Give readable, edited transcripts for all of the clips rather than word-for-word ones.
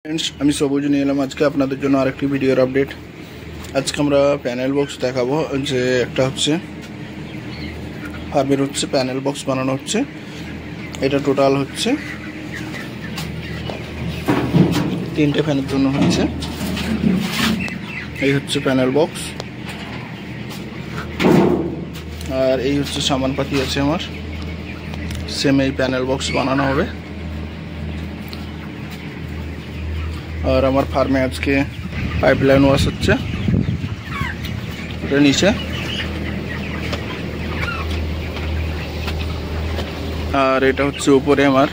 Friends আমি সবুজ নিয়ে এলাম আজকে আপনাদের জন্য আরেকটি ভিডিওর আপডেট। আজকে আমরা প্যানেল বক্স দেখাবো যে একটা হচ্ছে ফার্মের হচ্ছে প্যানেল বক্স বানানো হচ্ছে। এটা টোটাল হচ্ছে 3টে ফ্যানের জন্য হচ্ছে। এই হচ্ছে প্যানেল বক্স আর এই হচ্ছে সামানপাতি আছে আমার। সেম এই প্যানেল বক্স বানানো হবে। और हमार फार्मे आज के पाइपलाइन वाश होच्छे नीचे और এটা হচ্ছে উপরে আমার।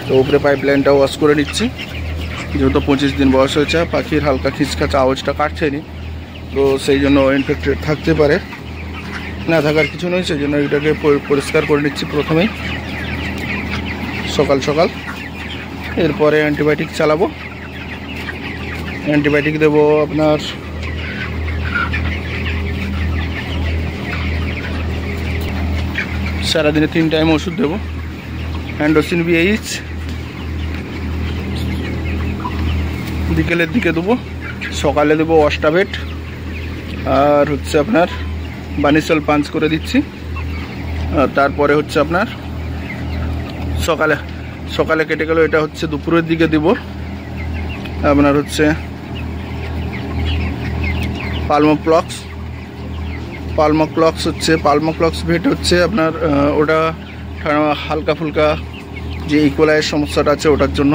তো উপরে পাইপলাইনটা ওয়াশ করে নিচ্ছি যেহেতু 25 দিন বয়স হয়েছে। পাখির হালকা খিচখাচ আওয়াজটা কাটছেনি, তো সেই জন্য ইনফেক্টেড থাকতে পারে, না থাকার কিছু নয়। সেই জন্য এটাকে পরিষ্কার করে নিচ্ছি প্রথমেই সকাল সকাল। এরপরে অ্যান্টিবায়োটিক চালাবো। অ্যান্টিবায়োটিক দেবো আপনার সারাদিনে 3 টাইম ওষুধ দেবো। অ্যান্ডোসিন বিএইচ বিকেলের দিকে দেবো, সকালে দেবো অস্টাবেট আর হচ্ছে আপনার বানিসল পাঞ্চ করে দিচ্ছি। আর তারপরে হচ্ছে আপনার সকালে সকালে কেটে গেল, এটা হচ্ছে দুপুরের দিকে দেবো আপনার হচ্ছে পালমোক্লক্স হচ্ছে পালমোক্লক্স ভেট হচ্ছে আপনার ওটা হালকা ফুলকা যে ইকোলাইয়ের সমস্যাটা আছে ওটার জন্য,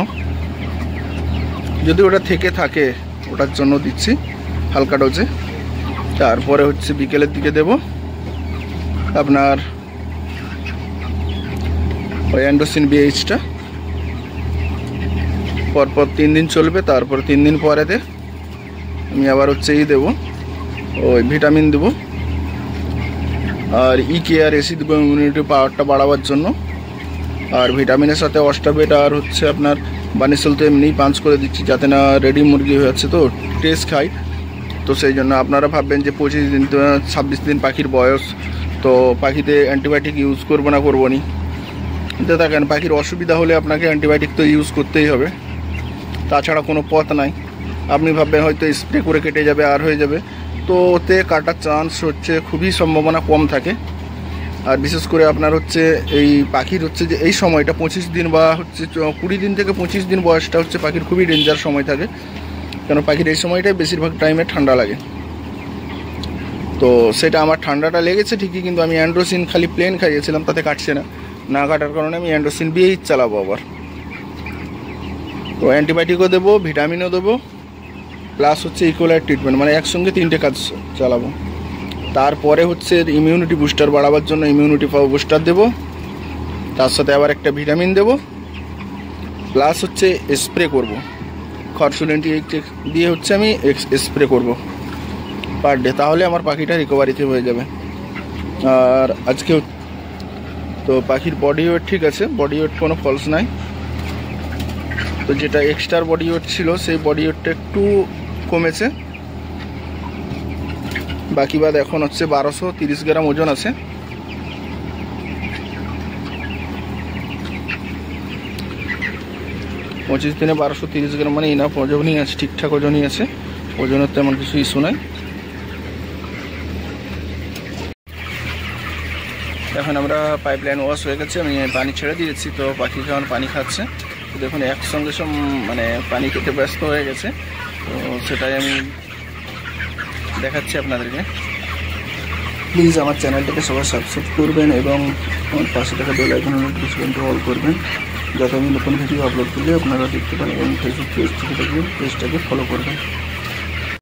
যদি ওটা থেকে থাকে ওটার জন্য দিচ্ছি হালকা ডোজে। তারপরে হচ্ছে বিকেলের দিকে দেব আপনার ওই অ্যান্ডোসিন বিএইচটা। পরপর 3 দিন চলবে, তারপর 3 দিন পরেতে আমি আবার হচ্ছে দেবো ওই ভিটামিন দেবো আর কেয়ার এসি দেবো ইমিউনিটি পাওয়ারটা বাড়াবার জন্য। আর ভিটামিনের সাথে অস্টাবেট আর হচ্ছে আপনার বানিসল তো এমনিই পাঞ্চ করে দিচ্ছি যাতে না রেডি মুরগি হয়ে যাচ্ছে, তো টেস্ট খাই। তো সেই জন্য আপনারা ভাববেন যে 25 দিন 26 দিন পাখির বয়স, তো পাখিতে অ্যান্টিবায়োটিক ইউজ করবো না করবো নি তো দেখেন পাখির অসুবিধা হলে আপনাকে অ্যান্টিবায়োটিক তো ইউজ করতেই হবে, তাছাড়া কোনো পথ নাই। আপনি ভাববেন হয়তো স্প্রে করে কেটে যাবে আর হয়ে যাবে, তো ওতে কাটার চান্স হচ্ছে খুবই সম্ভাবনা কম থাকে। আর বিশেষ করে আপনার হচ্ছে এই পাখির হচ্ছে যে এই সময়টা 25 দিন বা হচ্ছে 20 দিন থেকে 25 দিন বয়সটা হচ্ছে পাখির খুবই ডেঞ্জার সময় থাকে, কেন পাখির এই সময়টাই বেশিরভাগ টাইমে ঠান্ডা লাগে। তো সেটা আমার ঠান্ডাটা লেগেছে ঠিকই, কিন্তু আমি অ্যান্ড্রোসিন খালি প্লেন খাইয়েছিলাম, তাতে কাটছে না। না কাটার কারণে আমি অ্যান্ড্রোসিন বিএইচ চালাবো আবার। তো অ্যান্টিবায়োটিকও দেবো, ভিটামিনও দেবো, প্লাস হচ্ছে ইকোলাইট ট্রিটমেন্ট, মানে একসঙ্গে 3টে কাজ চালাবো। তারপরে হচ্ছে ইমিউনিটি বুস্টার বাড়াবার জন্য ইমিউনিটি বুস্টার দেবো, তার সাথে আবার একটা ভিটামিন দেবো, প্লাস হচ্ছে স্প্রে করব খরসুলেন্টি দিয়ে হচ্ছে আমি স্প্রে করব পার ডে, তাহলে আমার পাখিটা রিকভারিতে হয়ে যাবে। আর আজকে তো পাখির বডি ওয়েট ঠিক আছে, বডি ওয়েট কোনো ফলস নাই। তো যেটা এক্সট্রা বডি ওয়েট ছিল সেই বডি ওয়েটটা একটু কমেছে, বাকি বাদ এখন হচ্ছে 1230 গ্রাম ওজন আছে। পঁচিশ দিনে 1230 গ্রাম মানে ইনাফ ওজনই আছে, ঠিকঠাক ওজনই আছে, ওজনের তেমন কিছু ইস্যু নাই। এখন আমরা পাইপলাইন ওয়াশ হয়ে গেছে, আমি পানি ছেড়ে দিয়েছি, তো পাখি এখন পানি খাচ্ছে। তো দেখুন একসঙ্গে সব মানে পানি খেতে ব্যস্ত হয়ে গেছে, তো সেটাই আমি দেখাচ্ছি আপনাদেরকে। প্লিজ আমার চ্যানেলটাকে সবাই সাবস্ক্রাইব করবেন এবং আমার পাশে থাকা বেল আইকনের নোটিফিকেশনটা অল করবেন, যাতে আমি নতুন ভিডিও আপলোড করলে আপনারা দেখতে পান। এবং ফেসবুক পেজ থেকে দেখবেন, পেজটাকে ফলো করবেন।